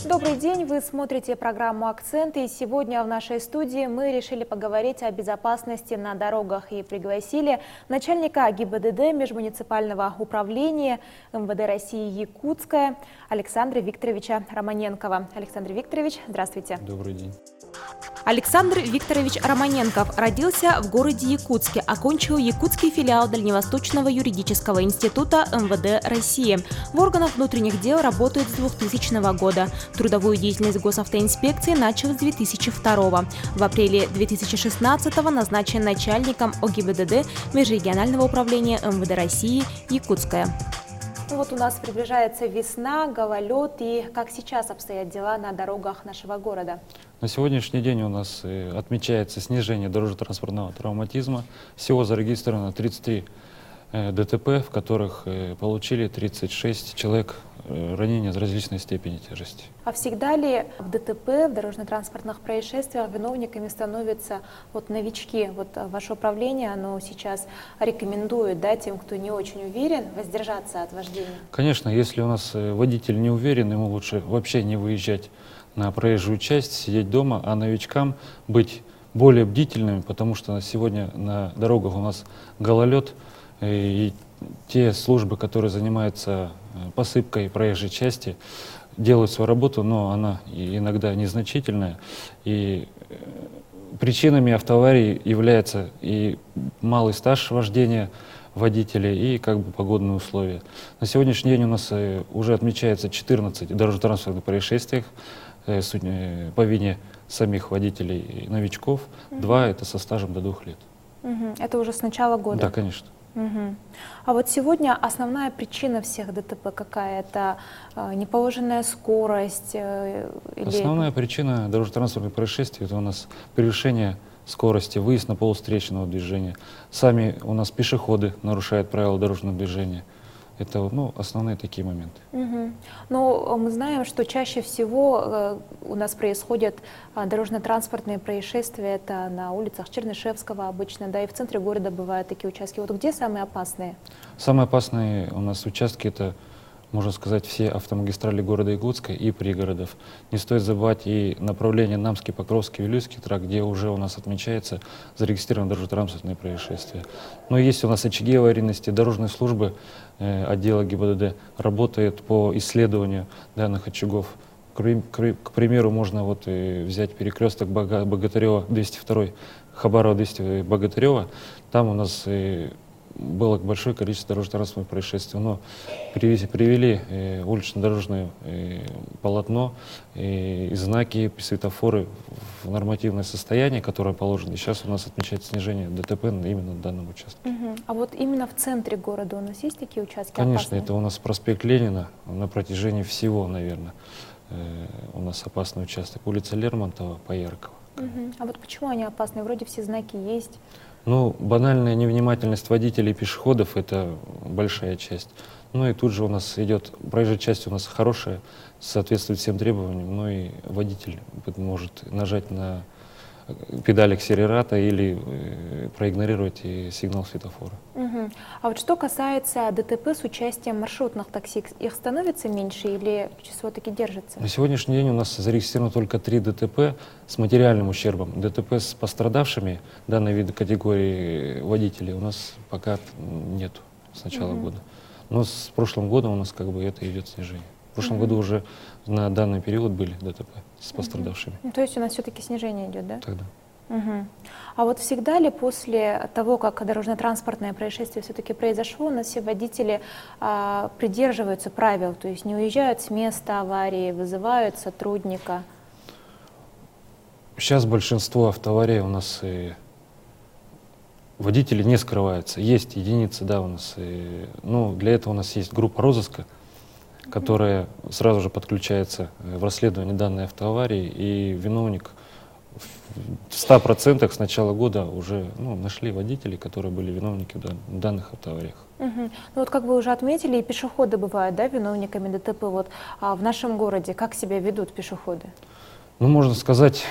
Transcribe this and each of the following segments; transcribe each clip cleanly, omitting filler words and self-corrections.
Добрый день, вы смотрите программу «Акценты», и сегодня в нашей студии мы решили поговорить о безопасности на дорогах и пригласили начальника ГИБДД межмуниципального управления МВД России Якутская Александра Викторовича Романенкова. Александр Викторович, здравствуйте. Добрый день. Александр Викторович Романенков родился в городе Якутске, окончил якутский филиал Дальневосточного юридического института МВД России. В органах внутренних дел работает с 2000 года. Трудовую деятельность госавтоинспекции начал с 2002. В апреле 2016 назначен начальником ОГИБДД Межрегионального управления МВД России Якутская. Вот у нас приближается весна, гололед, и как сейчас обстоят дела на дорогах нашего города? На сегодняшний день у нас отмечается снижение дорожно-транспортного травматизма. Всего зарегистрировано 33 ДТП, в которых получили 36 человек ранения различной степени тяжести. А всегда ли в ДТП, в дорожно-транспортных происшествиях виновниками становятся новички? Ваше управление, оно сейчас рекомендует, тем, кто не очень уверен, воздержаться от вождения? Конечно, если у нас водитель не уверен, ему лучше вообще не выезжать на проезжую часть, сидеть дома, а новичкам быть более бдительными, потому что сегодня на дорогах у нас гололед, и те службы, которые занимаются посыпкой проезжей части, делают свою работу, но она иногда незначительная. И причинами автоаварий является и малый стаж вождения водителя, и погодные условия. На сегодняшний день у нас уже отмечается 14 дорожно-транспортных происшествий по вине самих водителей и новичков. 2 это со стажем до 2 лет. Это уже с начала года? Да, конечно. А сегодня основная причина всех ДТП какая? Это неположенная скорость? Основная причина дорожно-транспортных происшествий — это у нас превышение скорости, выезд на полустречного движения. Сами у нас пешеходы нарушают правила дорожного движения. Это основные такие моменты. Но мы знаем, что чаще всего у нас происходят дорожно-транспортные происшествия. Это на улицах Чернышевского обычно, и в центре города бывают такие участки. Где самые опасные? Самые опасные у нас участки — это, можно сказать, все автомагистрали города Якутска и пригородов. Не стоит забывать и направление Намский, Покровский, Вилюйский тракт, где уже у нас отмечается зарегистрированное дорожно-транспортное происшествие. Но есть у нас очаги аварийности, дорожные службы отдела ГИБДД работает по исследованию данных очагов. К примеру, можно взять перекресток Богатырева 202, Хабарова 200 Богатырева. Там у нас было большое количество дорожно-транспортных происшествий, но привели улично-дорожное полотно и знаки, светофоры в нормативное состояние, которое положено. И сейчас у нас отмечается снижение ДТП именно на данном участке. А именно в центре города у нас есть такие участки? Конечно, опасные? это у нас проспект Ленина на протяжении всего, наверное, у нас опасный участок. Улица Лермонтова, Пояркова. А почему они опасные? Вроде все знаки есть. Банальная невнимательность водителей и пешеходов — это большая часть. И тут же у нас идет, проезжая часть у нас хорошая, соответствует всем требованиям, но и водитель может нажать на педаль акселерата или проигнорировать сигнал светофора. А что касается ДТП с участием маршрутных такси, их становится меньше или число таки держится? На сегодняшний день у нас зарегистрировано только 3 ДТП с материальным ущербом. ДТП с пострадавшими данной вида категории водителей у нас пока нет с начала года. Но с прошлым годом у нас это идет снижение. В прошлом году уже на данный период были ДТП с пострадавшими. То есть у нас все-таки снижение идет, да? Тогда. А всегда ли после того, как дорожно-транспортное происшествие все-таки произошло, у нас все водители придерживаются правил, то есть не уезжают с места аварии, вызывают сотрудника? Сейчас большинство автоаварий у нас водители не скрываются. Есть единицы, у нас. Для этого у нас есть группа розыска, которая сразу же подключается в расследование данной автоаварии, и виновник в 100% с начала года уже нашли водителей, которые были виновники в данных автоавариях. Как вы уже отметили, и пешеходы бывают, виновниками ДТП. А в нашем городе как себя ведут пешеходы? Можно сказать,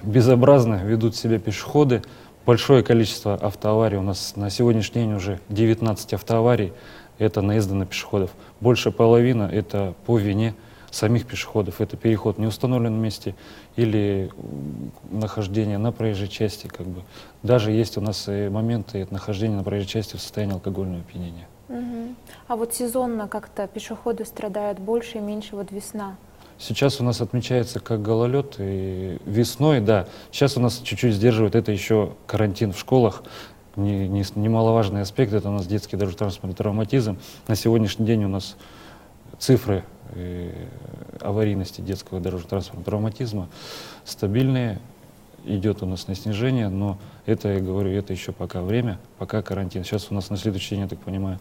безобразно ведут себя пешеходы, большое количество автоаварий. У нас на сегодняшний день уже 19 автоаварий. Это наезды на пешеходов. Больше половины это по вине самих пешеходов. Это переход в неустановленном месте или нахождение на проезжей части. Как бы. Даже есть у нас и моменты нахождения на проезжей части в состоянии алкогольного опьянения. А вот сезонно как-то пешеходы страдают больше и меньше, вот весна? Сейчас у нас отмечается как гололед, и весной, да, сейчас у нас чуть-чуть сдерживает это еще карантин в школах. Немаловажный аспект — это у нас детский дорожно-транспортный травматизм. На сегодняшний день у нас цифры аварийности детского дорожно-транспортного травматизма стабильные, идет у нас на снижение, но это, я говорю, это еще пока время, пока карантин. Сейчас у нас на следующий день, я так понимаю,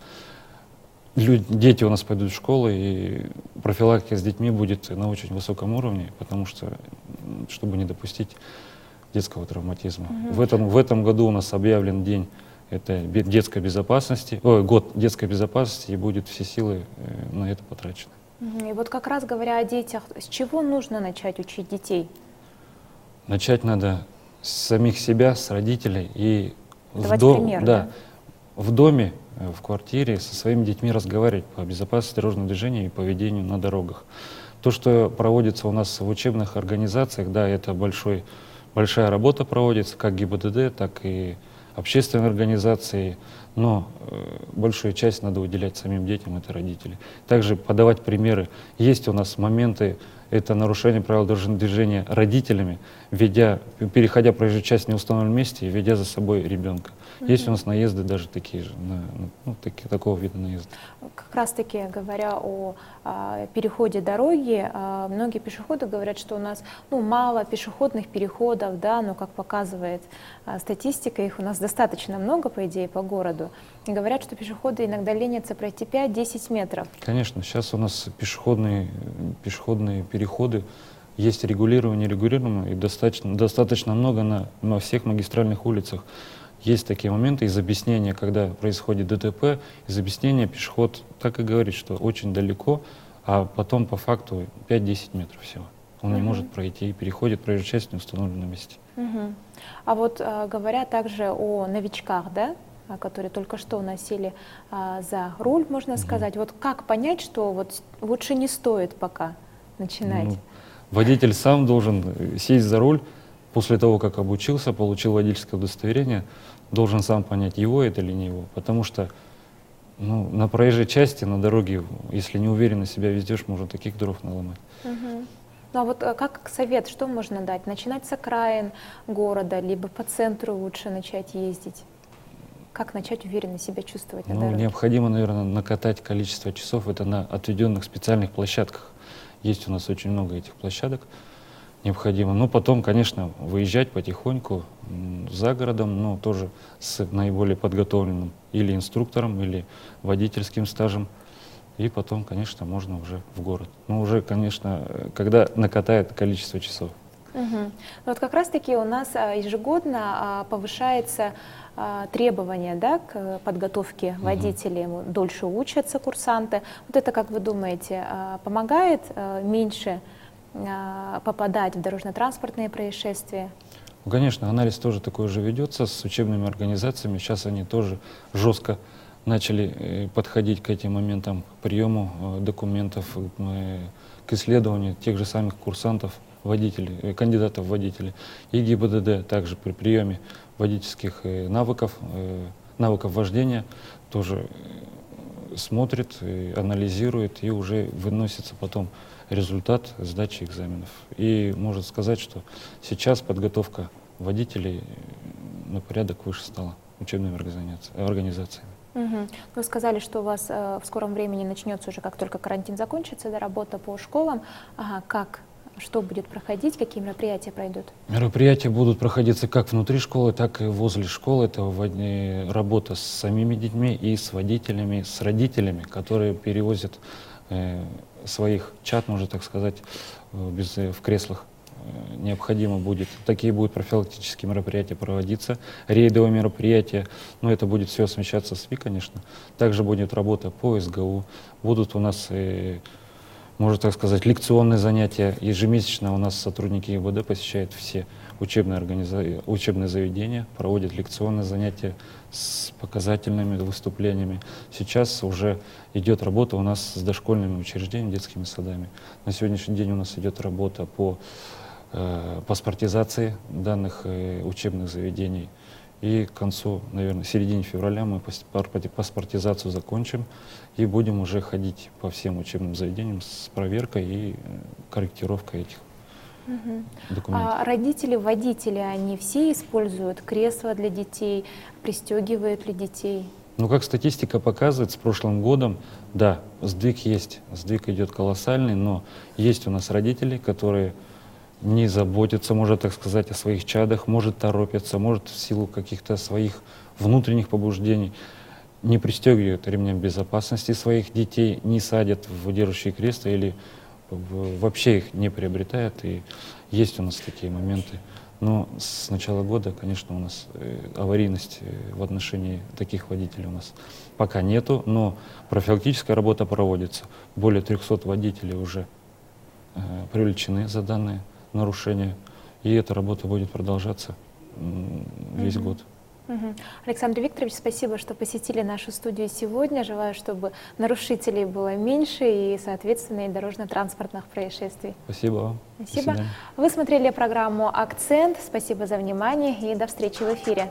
дети у нас пойдут в школу, и профилактика с детьми будет на очень высоком уровне, потому что, чтобы не допустить детского травматизма. В этом году у нас объявлен день детской безопасности, год детской безопасности, и будет все силы на это потрачены. И вот как раз говоря о детях, с чего нужно начать учить детей? Начать надо с самих себя, с родителей и пример, да? В доме, в квартире со своими детьми разговаривать по безопасности дорожного движения и поведению на дорогах. То, что проводится у нас в учебных организациях, да, это большая работа проводится, как ГИБДД, так и общественные организации, но большую часть надо уделять самим детям, это родители. Также подавать примеры. Есть у нас моменты, это нарушение правил дорожного движения родителями, переходя проезжую часть в неустановленном месте и ведя за собой ребенка. Есть у нас наезды даже такие же, такого вида наезды. Как раз таки, говоря о переходе дороги, многие пешеходы говорят, что у нас мало пешеходных переходов, да, но как показывает статистика, их у нас достаточно много, по идее, по городу. И говорят, что пешеходы иногда ленятся пройти 5-10 метров. Конечно, сейчас у нас пешеходные переходы, есть регулируемые, и достаточно много на всех магистральных улицах. Есть такие моменты из объяснения, когда происходит ДТП, из объяснения пешеход так и говорит, что очень далеко, а потом по факту 5-10 метров всего. Он не может пройти и переходит проезжую часть в неустановленном месте. А вот говоря также о новичках, да, которые только что сели за руль, можно сказать, вот как понять, что вот лучше не стоит пока начинать? Водитель сам должен сесть за руль после того, как обучился, получил водительское удостоверение, должен сам понять, его это или не его. Потому что на проезжей части, на дороге, если не уверенно себя везешь, можно таких дров наломать. Ну а вот как совет, что можно дать? Начинать с окраин города, либо по центру лучше начать ездить? Как начать уверенно себя чувствовать на дороге? Необходимо, наверное, накатать количество часов, это на отведенных специальных площадках. Есть у нас очень много этих площадок. Необходимо. Но потом, конечно, выезжать потихоньку за городом, но тоже с наиболее подготовленным или инструктором, или водительским стажем. И потом, конечно, можно уже в город. Но уже, конечно, когда накатает количество часов. Вот как раз-таки у нас ежегодно повышается требования, да, к подготовке водителей, дольше учатся курсанты. Вот это, как вы думаете, помогает меньше попадать в дорожно-транспортные происшествия? Конечно, анализ тоже такой же ведется с учебными организациями. Сейчас они тоже жестко начали подходить к этим моментам, к приему документов, к исследованию тех же самых курсантов, водителей, кандидатов в водители. И ГИБДД также при приеме водительских навыков вождения тоже смотрит, анализирует и уже выносится потом результат сдачи экзаменов. И можно сказать, что сейчас подготовка водителей на порядок выше стала учебными организациями. Вы сказали, что у вас в скором времени начнется уже, как только карантин закончится, работа по школам. Что будет проходить, какие мероприятия пройдут? Мероприятия будут проходиться как внутри школы, так и возле школы. Это работа с самими детьми и с водителями, с родителями, которые перевозят своих чад, можно так сказать, в креслах. Необходимо будет, такие будут профилактические мероприятия проводиться, рейдовые мероприятия, но это будет все освещаться СМИ, конечно. Также будет работа по СГУ, будут у нас можно так сказать, лекционные занятия. Ежемесячно у нас сотрудники ГИБДД посещают все учебные заведения, проводят лекционные занятия с показательными выступлениями. Сейчас уже идет работа у нас с дошкольными учреждениями, детскими садами. На сегодняшний день у нас идет работа по паспортизации данных учебных заведений. И к концу, наверное, середине февраля мы паспортизацию закончим и будем уже ходить по всем учебным заведениям с проверкой и корректировкой этих документов. А родители, водители, они все используют кресла для детей, пристегивают ли детей? Ну, как статистика показывает, с прошлым годом, да, сдвиг есть, сдвиг идет колоссальный, но есть у нас родители, которые не заботятся, можно так сказать, о своих чадах, может торопятся, может в силу каких-то своих внутренних побуждений не пристегивают ремнем безопасности своих детей, не садят в удерживающие кресла или вообще их не приобретают. И есть у нас такие моменты. Но с начала года, конечно, у нас аварийность в отношении таких водителей у нас пока нету, но профилактическая работа проводится. Более 300 водителей уже привлечены за данные нарушения, и эта работа будет продолжаться весь год. Александр Викторович, спасибо, что посетили нашу студию сегодня. Желаю, чтобы нарушителей было меньше и, соответственно, и дорожно-транспортных происшествий. Спасибо вам. Спасибо. Вы смотрели программу «Акцент». Спасибо за внимание и до встречи в эфире.